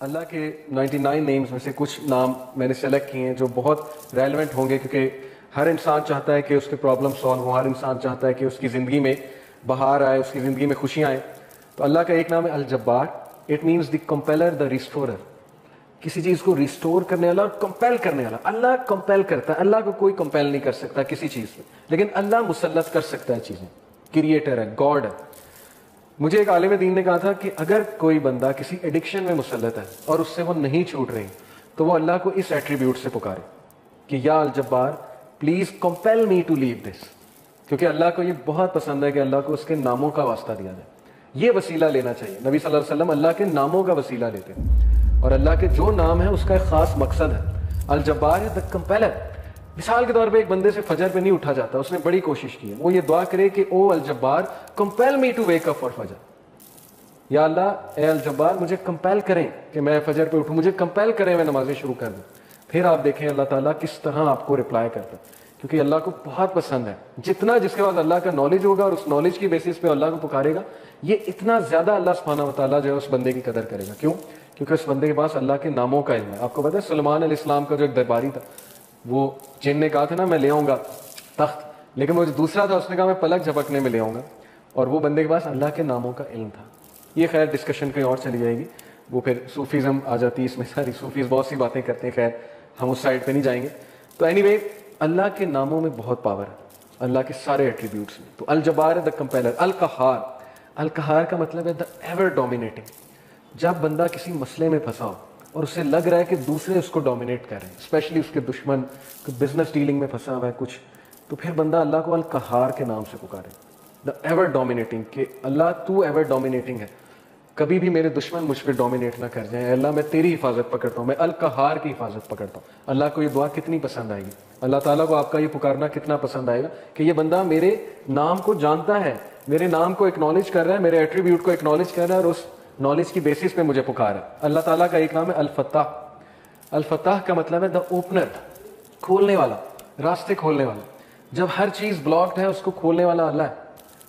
اللہ کے 99 نیمز میں سے کچھ نام میں نے سلیکٹ کیے ہیں جو بہت ریلیونٹ ہوں گے، کیونکہ ہر انسان چاہتا ہے کہ اس کے پرابلم سالو ہوں، ہر انسان چاہتا ہے کہ اس کی زندگی میں بہار آئے، اس کی زندگی میں خوشیاں آئیں. تو اللہ کا ایک نام ہے الجبار. اٹ مینس دی کمپیلر، دا ریسٹورر. کسی چیز کو ریسٹور کرنے والا اور کمپیل کرنے والا. اللہ کمپیل کرتا ہے، اللہ کو کوئی کمپیل نہیں کر سکتا کسی چیز پہ، لیکن اللہ مسلط کر سکتا ہے چیزیں. کریٹر ہے، گاڈ ہے. مجھے ایک عالم دین نے کہا تھا کہ اگر کوئی بندہ کسی ایڈکشن میں مسلط ہے اور اس سے وہ نہیں چھوٹ رہی، تو وہ اللہ کو اس ایٹریبیوٹ سے پکارے کہ یا الجبار پلیز کمپیل می ٹو لیو دس. کیونکہ اللہ کو یہ بہت پسند ہے کہ اللہ کو اس کے ناموں کا واسطہ دیا جائے. یہ وسیلہ لینا چاہیے. نبی صلی اللہ علیہ وسلم اللہ کے ناموں کا وسیلہ لیتے ہیں، اور اللہ کے جو نام ہے اس کا ایک خاص مقصد ہے. الجبار ہے دا کمپیلر. مثال کے طور پہ ایک بندے سے فجر پہ نہیں اٹھا جاتا، اس نے بڑی کوشش کی ہے، وہ یہ دعا کرے کہ او الجبار compel me to wake up for Fajr. یا اللہ اے الجبار مجھے کمپیل کریں کہ میں فجر پہ اٹھوں، مجھے کمپیل کریں میں نمازیں شروع کر دوں. پھر آپ دیکھیں اللہ تعالیٰ کس طرح آپ کو رپلائی کرتا ہے، کیونکہ اللہ کو بہت پسند ہے. جتنا جس کے بعد اللہ کا نالج ہوگا اور اس نالج کی بیسس پہ اللہ کو پکارے گا، یہ اتنا زیادہ اللہ سبحانہ و تعالیٰ جو ہے اس بندے کی قدر کرے گا. کیوں؟ کیونکہ اس بندے کے پاس اللہ کے ناموں کا علم ہے. آپ کو پتا ہے سلیمان علیہ السلام کا جو ایک درباری تھا، وہ جن نے کہا تھا نا میں لے آؤں گا تخت، لیکن وہ جو دوسرا تھا اس نے کہا میں پلک جھپکنے میں لے آؤں گا، اور وہ بندے کے پاس اللہ کے ناموں کا علم تھا. یہ خیر ڈسکشن کہیں اور چلی جائے گی، وہ پھر صوفیزم آ جاتی ہے اس میں. ساری صوفیز بہت سی باتیں کرتے ہیں، خیر ہم اس سائڈ پہ نہیں جائیں گے. تو اینی وے اللہ کے ناموں میں بہت پاور ہے، اللہ کے سارے ایٹریبیوٹس میں. تو الجبار ہے دا کمپیلر. القہار، القہار کا مطلب ہے دا ایور ڈومینیٹنگ. جب بندہ کسی مسئلے میں پھنسا ہو اور اسے لگ رہا ہے کہ دوسرے اس کو ڈومینیٹ کر رہے ہیں، اسپیشلی اس کے دشمن، بزنس ڈیلنگ میں پھنسا ہوا ہے کچھ، تو پھر بندہ اللہ کو القہار کے نام سے پکارے. دا ایور ڈومینیٹنگ، کہ اللہ تو ایور ڈومینیٹنگ ہے، کبھی بھی میرے دشمن مجھ پہ ڈومینیٹ نہ کر جائیں. اللہ میں تیری حفاظت پکڑتا ہوں، میں القہار کی حفاظت پکڑتا ہوں. اللہ کو یہ دعا کتنی پسند آئے گی، اللہ تعالیٰ کو آپ کا یہ پکارنا کتنا پسند آئے گا کہ یہ بندہ میرے نام کو جانتا ہے، میرے نام کو اکنالج کر رہا ہے، میرے ایٹریبیوٹ کو اکنالج کر رہا ہے، اور اس نالج کی بیسس پہ مجھے پکار ہے. اللہ تعالیٰ کا ایک نام ہے الفتاح. الفتاح کا مطلب ہے دا اوپنر، کھولنے والا، راستے کھولنے والا. جب ہر چیز بلاکڈ ہے اس کو کھولنے والا اللہ ہے.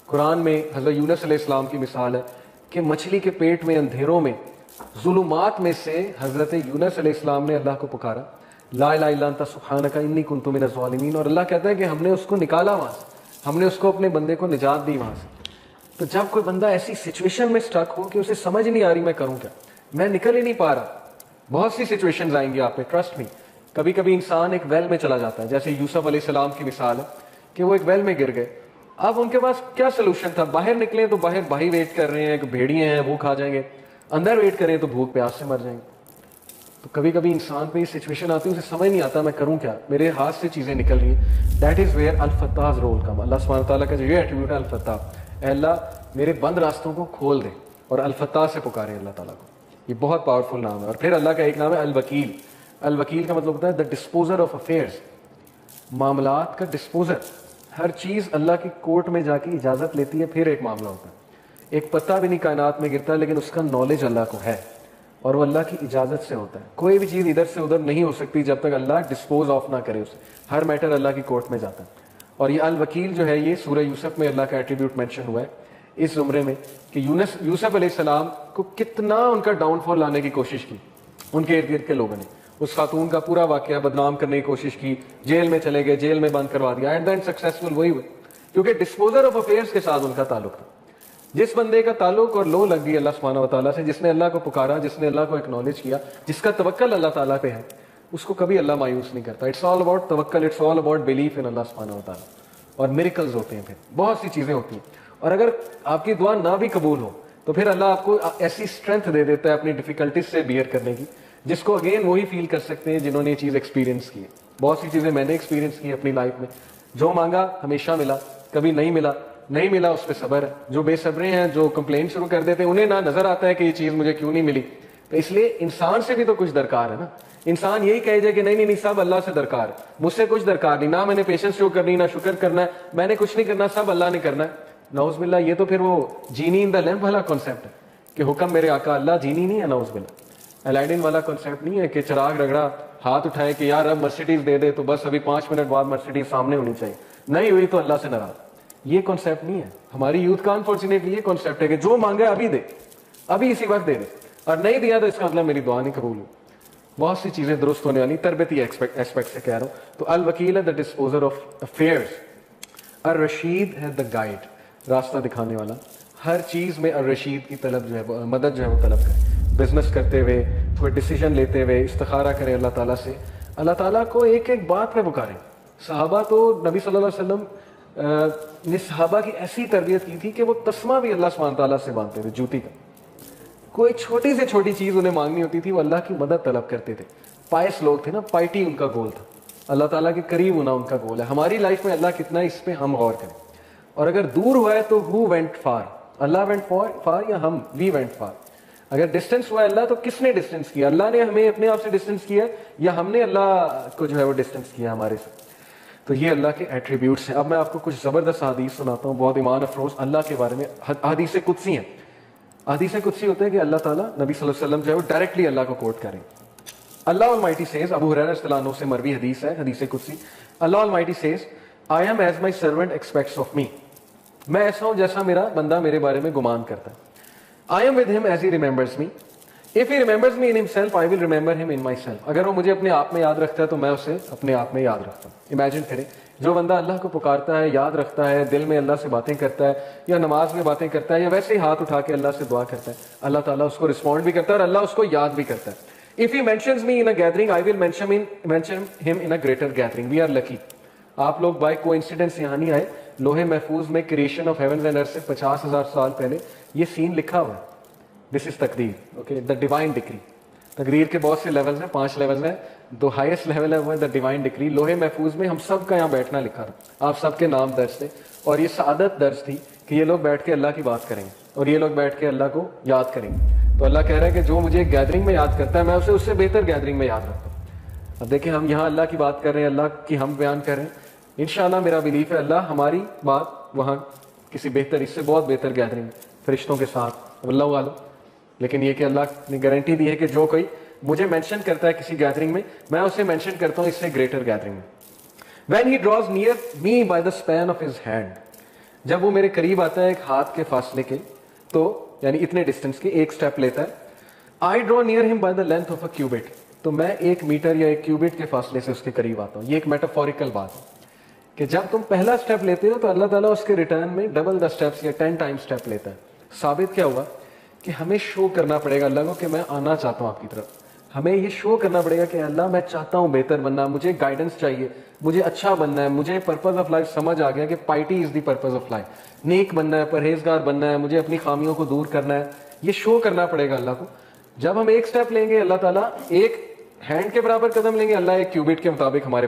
قرآن میں حضرت یونس علیہ السلام کی مثال ہے کہ مچھلی کے پیٹ میں اندھیروں میں ظلمات میں سے حضرت یونس علیہ السلام نے اللہ کو پکارا، لا الہ الا انت سبحانک انی کنت من الظالمین. اور اللہ کہتا ہے کہ ہم نے اس کو نکالا وہاں سے، ہم نے اس کو اپنے بندے کو نجات دی وہاں سے. تو جب کوئی بندہ ایسی سچویشن میں سٹک ہو کہ اسے سمجھ نہیں آ رہی میں کروں کیا، میں نکل ہی نہیں پا رہا، بہت سی سچویشنز آئیں گی آپ پہ، ٹرسٹ می. کبھی کبھی انسان ایک ویل میں چلا جاتا ہے، جیسے یوسف علیہ السلام کی مثال ہے کہ وہ ایک ویل میں گر گئے. اب ان کے پاس کیا سلوشن تھا؟ باہر نکلیں تو باہر بھائی ویٹ کر رہے ہیں کہ بھیڑیے ہیں وہ کھا جائیں گے، اندر ویٹ کریں تو بھوک پیاس سے مر جائیں گے. تو کبھی کبھی انسان پہ یہ سچویشن آتی ہے، اسے سمجھ نہیں آتا میں کروں کیا، میرے ہاتھ سے چیزیں نکل رہی ہیں. That is where al-Fattah role کم. اللہ سبحانہ تعالیٰ کا جو یہ ایٹریبیوٹ ہے الفتاح، اے اللہ میرے بند راستوں کو کھول دے، اور الفتاح سے پکارے اللہ تعالیٰ کو. یہ بہت پاورفل نام ہے. اور پھر اللہ کا ایک نام ہے الوکیل. الوکیل کا مطلب ہوتا ہے دا ڈسپوزر آف افیئرس، معاملات کا ڈسپوزر. ہر چیز اللہ کی کورٹ میں جا کے اجازت لیتی ہے پھر ایک معاملہ ہوتا ہے. ایک پتا بھی نہیں کائنات میں گرتا لیکن اس کا نالج اللہ کو ہے، اور وہ اللہ کی اجازت سے ہوتا ہے. کوئی بھی چیز ادھر سے ادھر نہیں ہو سکتی جب تک اللہ ڈسپوز آف نہ کرے اسے. ہر میٹر اللہ کی کورٹ میں جاتا ہے. اور یہ الوکیل جو ہے یہ سورہ یوسف میں اللہ کا ایٹریبیوٹ مینشن ہوا ہے اس زمرے میں کہ یوسف علیہ السلام کو کتنا ان کا ڈاؤن فال لانے کی کوشش کی ان کے ارد گرد کے لوگوں نے. اس خاتون کا پورا واقعہ بدنام کرنے کی کوشش کی، جیل میں چلے گئے، جیل میں بند کروا دیا. ایٹ دا اینڈ سکسیسفل وہی ہوئے کیونکہ ڈسپوزر آف افیئرس کے ساتھ ان کا تعلق تھا. جس بندے کا تعلق اور لو لگ گئی اللہ سبحانہ و تعالیٰ سے، جس نے اللہ کو پکارا، جس نے اللہ کو اکنالج کیا، جس کا توکل اللہ تعالیٰ پہ ہے، اس کو کبھی اللہ مایوس نہیں کرتا. اٹس آل اباؤٹ توکل، it's all about belief in Allah سبحانہ و تعالیٰ. اور میریکلز ہوتے ہیں، پھر بہت سی چیزیں ہوتی ہیں. اور اگر آپ کی دعا نہ بھی قبول ہو تو پھر اللہ آپ کو ایسی اسٹرینتھ دے دیتا ہے اپنی ڈیفیکلٹیز سے بیئر کرنے کی، جس کو اگین وہی فیل کر سکتے ہیں جنہوں نے یہ چیز ایکسپیرینس کی ہے. بہت سی چیزیں میں نے ایکسپیرینس کی اپنی لائف میں. جو مانگا ہمیشہ ملا، کبھی نہیں ملا، نہیں ملا اس پہ صبر ہے. جو بے صبرے ہیں، جو کمپلین شروع کر دیتے ہیں، انہیں نہ نظر آتا ہے کہ یہ چیز مجھے کیوں نہیں ملی. تو اس لیے انسان سے بھی تو کچھ درکار ہے نا. انسان یہی کہے جائے کہ نہیں نہیں نہیں سب اللہ سے درکار ہے، مجھ سے کچھ درکار نہیں، نہ میں نے پیشنس شو کرنی، نہ شکر کرنا ہے، میں نے کچھ نہیں کرنا، سب اللہ نے کرنا ہے. نعوذ باللہ، یہ تو پھر وہ جینی ان دا لیمپ والا کانسیپٹ ہے کہ حکم میرے آقا اللہ جینی نہیں ہے. نعوذ باللہ، الیڈن والا کانسیپٹ نہیں ہے کہ چراغ رگڑا، ہاتھ اٹھائے کہ یار اب مرسیڈیز دے دے تو بس ابھی 5 منٹ بعد مرسیڈیز سامنے ہونی چاہیے، نہیں ہوئی تو اللہ سے ناراض. یہ کانسیپٹ نہیں ہے. ہماری یوتھ کا انفارچونیٹلی یہ کانسیپٹ ہے کہ جو مانگے ابھی دے، ابھی اسی وقت دے دے. اور نہیں دیا تو اس کا مطلب میری دعا نہیں قبول ہوئی. بہت سی چیزیں درست ہونے والی, تربیتی ایسپیکٹ سے کہہ رہا ہوں. تو الوکیل ہے دا ڈسپوزر آف افیئرس, الرشید ہے دا گائیڈ, راستہ دکھانے والا. ہر چیز میں الرشید کی طلب جو ہے, مدد جو ہے وہ طلب کرے. بزنس کرتے ہوئے, کوئی ڈیسیجن لیتے ہوئے استخارہ کریں اللہ تعالیٰ سے, اللہ تعالیٰ کو ایک ایک بات پہ پکاریں. صحابہ تو نبی صلی اللہ علیہ وسلم نے صحابہ کی ایسی تربیت کی تھی کہ وہ تسمہ بھی اللہ سبحانہ تعالیٰ سے مانگتے تھے, جوتی کا. کوئی چھوٹی سے چھوٹی چیز انہیں مانگنی ہوتی تھی, وہ اللہ کی مدد طلب کرتے تھے. پائس لوگ تھے نا, پائٹی ان کا گول تھا, اللہ تعالیٰ کے قریب ہونا ان کا گول ہے. ہماری لائف میں اللہ کتنا ہے اس پہ ہم غور کریں. اور اگر دور ہوا ہے تو who went far, Allah went far یا ہم we went far. اگر ڈسٹینس ہوا ہے اللہ, تو کس نے ڈسٹینس کیا, اللہ نے ہمیں اپنے آپ سے ڈسٹینس کیا یا ہم نے اللہ کو جو ہے وہ ڈسٹینس کیا ہمارے سے. تو یہ اللہ کے ایٹریبیوٹس ہیں. اب میں آپ کو کچھ زبردست حدیث سناتا ہوں, بہت ایمان افروز اللہ کے بارے میں. حدیث قدسی ہیں. حدیث قدسی ہوتے ہیں کہ اللہ تعالیٰ نبی صلی اللہ علیہ وسلم جو ہے وہ ڈائریکٹلی اللہ کو کوٹ کریں. اللہ المائٹی سیز, ابو ہریرہ رضی اللہ عنہ سے مروی حدیث ہے, حدیث قدسی. Allah almighty says, I am as my servant expects of me. میں ایسا ہوں جیسا میرا بندہ میرے بارے میں گمان کرتا ہے. I am with him as he remembers me. If he remembers me in himself, I will remember him in myself. اگر وہ مجھے اپنے آپ میں یاد رکھتا ہے تو میں اسے اپنے آپ میں یاد رکھتا ہوں. امیجن کریں, جو بندہ اللہ کو پکارتا ہے, یاد رکھتا ہے, دل میں اللہ سے باتیں کرتا ہے, یا نماز میں باتیں کرتا ہے, یا ویسے ہی ہاتھ اٹھا کے اللہ سے دعا کرتا ہے, اللہ تعالیٰ اس کو رسپونڈ بھی کرتا ہے اور اللہ اس کو یاد بھی کرتا ہے. If he mentions me in a gathering, I will mention him in a greater gathering. We are lucky. آپ لوگ بائی کو انسیڈنس یہاں نہیں آئے. لوہے محفوظ میں کریشن آف ہیونز اینڈ ارتھ سے 50,000 سال پہلے یہ سین لکھا ہوا ہے. دس از تقدیر, اوکے, دا ڈیوائن ڈکری. تقدیر کے بہت سے لیولز ہیں, 5 لیولز ہیں. دو ہائیسٹ لیول ہے وہ ہے دا ڈیوائن ڈکری. لوہے محفوظ میں ہم سب کا یہاں بیٹھنا لکھا تھا, آپ سب کے نام درج تھے, اور یہ سعادت درج تھی کہ یہ لوگ بیٹھ کے اللہ کی بات کریں گے اور یہ لوگ بیٹھ کے اللہ کو یاد کریں گے. تو اللہ کہہ رہا ہے کہ جو مجھے گیدرنگ میں یاد کرتا ہے میں اسے اس سے بہتر گیدرنگ میں یاد رکھتا ہوں. اب دیکھیں, ہم یہاں اللہ کی بات کر رہے ہیں, اللہ کی ہم بیان کر رہے ہیں. انشاءاللہ میرا بلیف ہے اللہ ہماری بات وہاں کسی بہتر, اس سے بہت بہتر گیدرنگ فرشتوں کے ساتھ, اللہ عالم. لیکن یہ کہ اللہ نے گارنٹی دی ہے کہ جو کوئی مجھے مینشن کرتا ہے کسی گیدرنگ میں اسے مینشن کرتا ہوں اس سے گریٹر گیدرنگ میں. When he draws near me by the span of his hand, جب وہ میرے قریب آتا ہے ایک ہاتھ کے فاصلے کے, تو یعنی اتنے ڈسٹینس کے, ایک سٹیپ لیتا ہے. آئی ڈرا نیئر ہم by the length of a cubit, تو میں 1 میٹر یا 1 کیوبٹ کے فاصلے سے اس کے قریب آتا ہوں. یہ ایک میٹافوریکل بات ہے کہ جب تم پہلا سٹیپ لیتے ہو تو اللہ تعالیٰ اس کے ریٹرن میں ڈبل دا سٹیپس یا 10 ٹائم سٹیپ لیتا ہے. ثابت کیا ہوا کہ ہمیں شو کرنا پڑے گا اللہ کو کہ میں آنا چاہتا ہوں آپ کی طرف. ہمیں یہ شو کرنا پڑے گا کہ اللہ میں چاہتا ہوں بہتر بننا, مجھے گائیڈنس چاہیے, مجھے اچھا بننا ہے, مجھے پرپز آف لائف سمجھ آ گیا کہ piety is the purpose of life, نیک بننا ہے, پرہیزگار بننا ہے, مجھے اپنی خامیوں کو دور کرنا ہے. یہ شو کرنا پڑے گا اللہ کو. جب ہم ایک سٹیپ لیں گے اللہ تعالیٰ ایک ہینڈ کے برابر قدم لیں گے, اللہ 1 کیوبٹ کے مطابق ہمارے